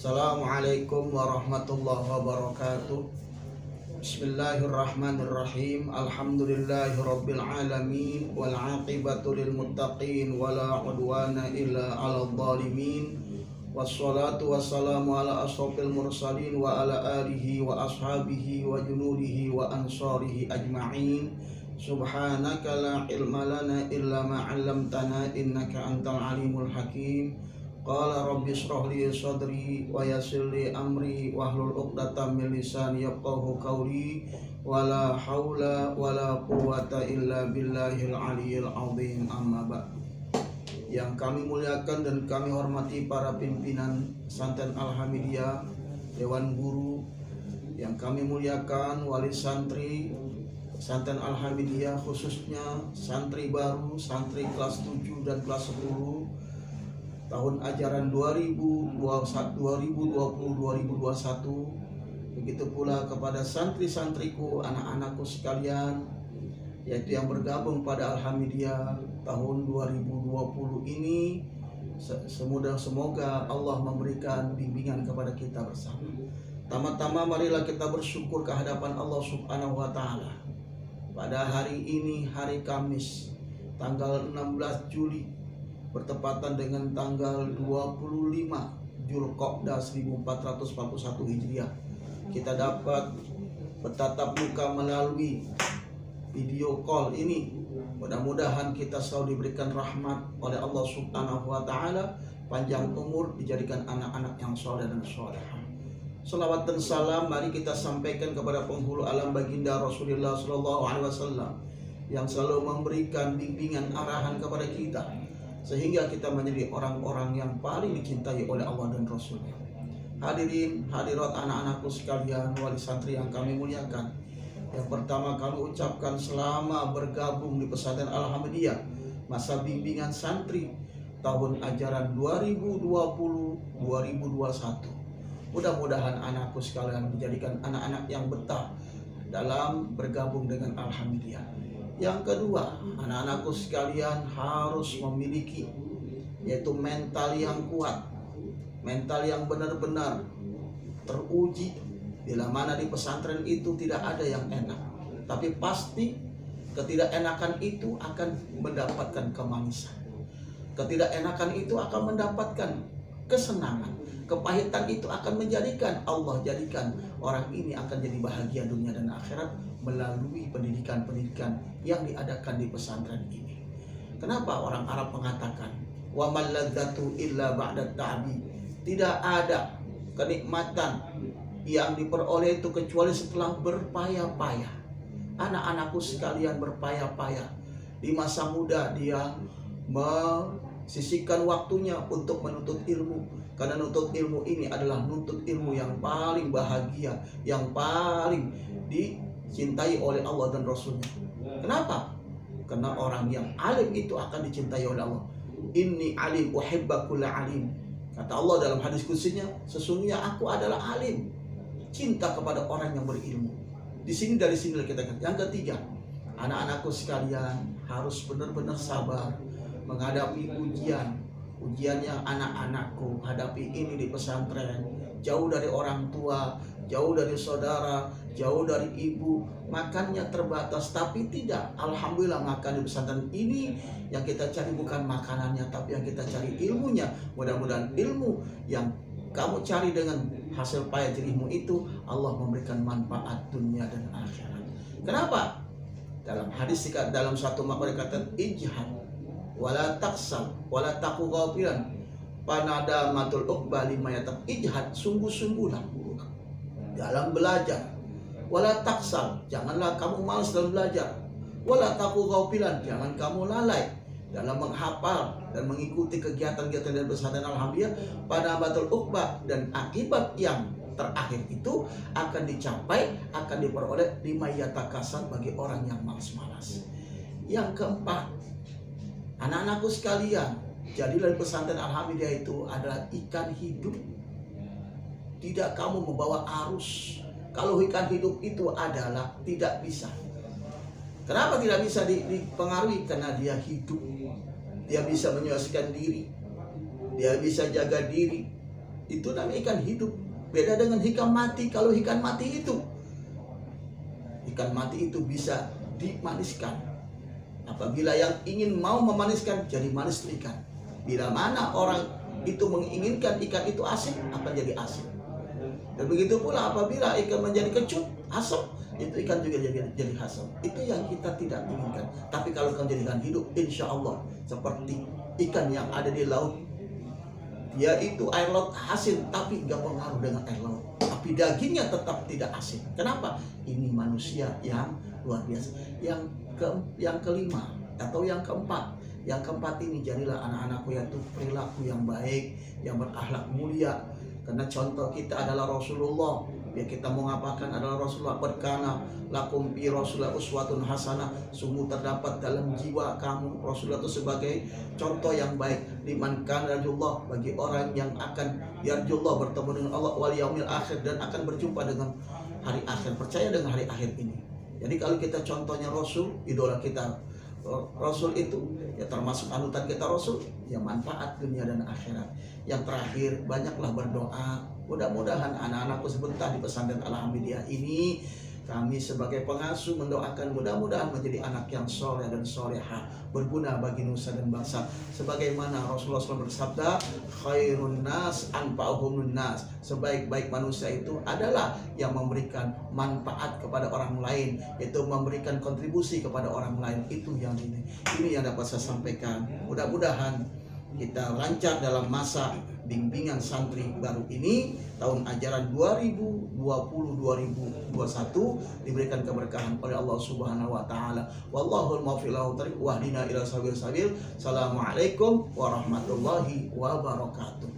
Assalamualaikum warahmatullahi wabarakatuh. Bismillahirrahmanirrahim. Alhamdulillahirabbil alamin wal aqibatu lil muttaqin wala udwana illa 'alal zalimin. Wassalatu wassalamu ala ashrofil mursalin wa ala alihi wa ashabihi wa junudihi wa ansarihi ajma'in. Subhanaka la ilma lana illa ma 'allamtana innaka antal alimul hakim. Qala rabbi shrah li sadri wa yassir li amri wahlul 'uqdatam min lisani yafqahu qawli wala haula wala quwwata illa billahil aliyyil azim. Amma ba'd. Yang kami muliakan dan kami hormati para pimpinan Pesantren Al-Hamidiyah, Dewan Guru, yang kami muliakan wali santri Pesantren Al-Hamidiyah, khususnya santri baru, santri kelas 7 dan kelas 10 tahun ajaran 2020-2021. Begitu pula kepada santri-santriku, anak-anakku sekalian, yaitu yang bergabung pada Al-Hamidiyah tahun 2020 ini. Semoga Allah memberikan bimbingan kepada kita bersama. Tama-tama marilah kita bersyukur kehadapan Allah Subhanahu wa Ta'ala. Pada hari ini, hari Kamis, tanggal 16 Juli, bertepatan dengan tanggal 25 Dzulqa'dah 1441 Hijriah, kita dapat bertatap muka melalui video call ini. Mudah-mudahan kita selalu diberikan rahmat oleh Allah Subhanahu wa Ta'ala, panjang umur, dijadikan anak-anak yang soleh dan solehah. Salawat dan salam mari kita sampaikan kepada penghulu alam baginda Rasulullah SAW yang selalu memberikan bimbingan arahan kepada kita, sehingga kita menjadi orang-orang yang paling dicintai oleh Allah dan Rasulnya. Hadirin hadirat anak-anakku sekalian, wali santri yang kami muliakan, yang pertama kami ucapkan selama bergabung di Pesantren Al-Hamidiyah masa bimbingan santri tahun ajaran 2020-2021. Mudah-mudahan anakku sekalian dijadikan anak-anak yang betah dalam bergabung dengan Al-Hamidiyah. Yang kedua, anak-anakku sekalian harus memiliki yaitu mental yang kuat, mental yang benar-benar teruji. Bila mana di pesantren itu tidak ada yang enak, tapi pasti ketidakenakan itu akan mendapatkan kemanisan. Ketidakenakan itu akan mendapatkan kesenangan. Kepahitan itu akan menjadikan Allah jadikan orang ini akan jadi bahagia dunia dan akhirat melalui pendidikan-pendidikan yang diadakan di pesantren ini. Kenapa orang Arab mengatakan wa mal ladzatu illa ba'da ta'bi? Tidak ada kenikmatan yang diperoleh itu kecuali setelah berpayah-payah. Anak-anakku sekalian berpayah-payah. Di masa muda dia sisihkan waktunya untuk menuntut ilmu, karena nuntut ilmu ini adalah nuntut ilmu yang paling bahagia, yang paling dicintai oleh Allah dan Rasulnya. Kenapa? Karena orang yang alim itu akan dicintai oleh Allah. Inni alim uhibba kulla alim. Kata Allah dalam hadis qudsinya, sesungguhnya aku adalah alim, cinta kepada orang yang berilmu. Dari sini kita katakan. Yang ketiga, anak-anakku sekalian harus benar-benar sabar menghadapi ujian yang anak-anakku hadapi ini di pesantren. Jauh dari orang tua, jauh dari saudara, jauh dari ibu, makannya terbatas. Tapi tidak, alhamdulillah makan di pesantren ini yang kita cari bukan makanannya, tapi yang kita cari ilmunya. Mudah-mudahan ilmu yang kamu cari dengan hasil payah jerihmu itu Allah memberikan manfaat dunia dan akhirat. Kenapa? Dalam hadis, dalam satu makna dikatakan ijhad wala taksal wala taku ghafilan panada matul uqbah lima yatak. Ijhad, sungguh-sungguhlah dalam belajar. Wala taksal, janganlah kamu malas dalam belajar. Wala taku ghafilan, jangan kamu lalai dalam menghafal dan mengikuti kegiatan-kegiatan dari pesantren Al-Hamidiyah. Pada batul uqbah, dan akibat yang terakhir itu akan dicapai, akan diperoleh lima yatakasal bagi orang yang malas-malas. Yang keempat, anak-anakku sekalian, jadilah pesantren Al-Hamidiyah itu adalah ikan hidup. Tidak kamu membawa arus. Kalau ikan hidup itu adalah tidak bisa. Kenapa tidak bisa dipengaruhi? Karena dia hidup. Dia bisa menyelesaikan diri. Dia bisa jaga diri. Itu namanya ikan hidup. Beda dengan ikan mati. Kalau ikan mati itu bisa dimaniskan. Apabila yang ingin mau memaniskan, jadi manis ikan. Bila mana orang itu menginginkan ikan itu asin, akan jadi asin. Dan begitu pula apabila ikan menjadi kecut, asam, itu ikan juga jadi asam. Itu yang kita tidak inginkan. Tapi kalau ikan jadi ikan hidup, insya Allah seperti ikan yang ada di laut, yaitu air laut asin, tapi nggak pengaruh dengan air laut. Tapi dagingnya tetap tidak asin. Kenapa? Ini manusia yang luar biasa. Yang kelima atau yang keempat. Yang keempat ini, jadilah anak-anakku yaitu perilaku yang baik, yang berakhlak mulia. Karena contoh kita adalah Rasulullah. Ya, kita mau ngapakan adalah Rasulullah. Berkana lakum bi Rasulullah uswatun hasanah. Sungguh terdapat dalam jiwa kamu Rasulullah itu sebagai contoh yang baik. Liman kana yarjullah, bagi orang yang akan yarjullah, bertemu dengan Allah wal yaumil akhir, dan akan berjumpa dengan hari akhir, percaya dengan hari akhir ini. Jadi kalau kita contohnya Rasul, idola kita Rasul itu, ya termasuk anutan kita Rasul, ya manfaat dunia dan akhirat. Yang terakhir, banyaklah berdoa. Mudah-mudahan anak-anakku sebentar di pesantren Al-Hamidiyah ini, kami sebagai pengasuh mendoakan mudah-mudahan menjadi anak yang soleh dan solehah, berguna bagi nusa dan bangsa. Sebagaimana Rasulullah SAW bersabda, khairun nas anfa'uhum nas. Sebaik-baik manusia itu adalah yang memberikan manfaat kepada orang lain, yaitu memberikan kontribusi kepada orang lain. Itu yang ini yang dapat saya sampaikan. Mudah-mudahan kita lancar dalam masa bimbingan santri baru ini, tahun ajaran 2020-2021, diberikan keberkahan oleh Allah Subhanahu wa taala. Wallahul muwaffiq wahdina ila sabil. Assalamualaikum warahmatullahi wabarakatuh.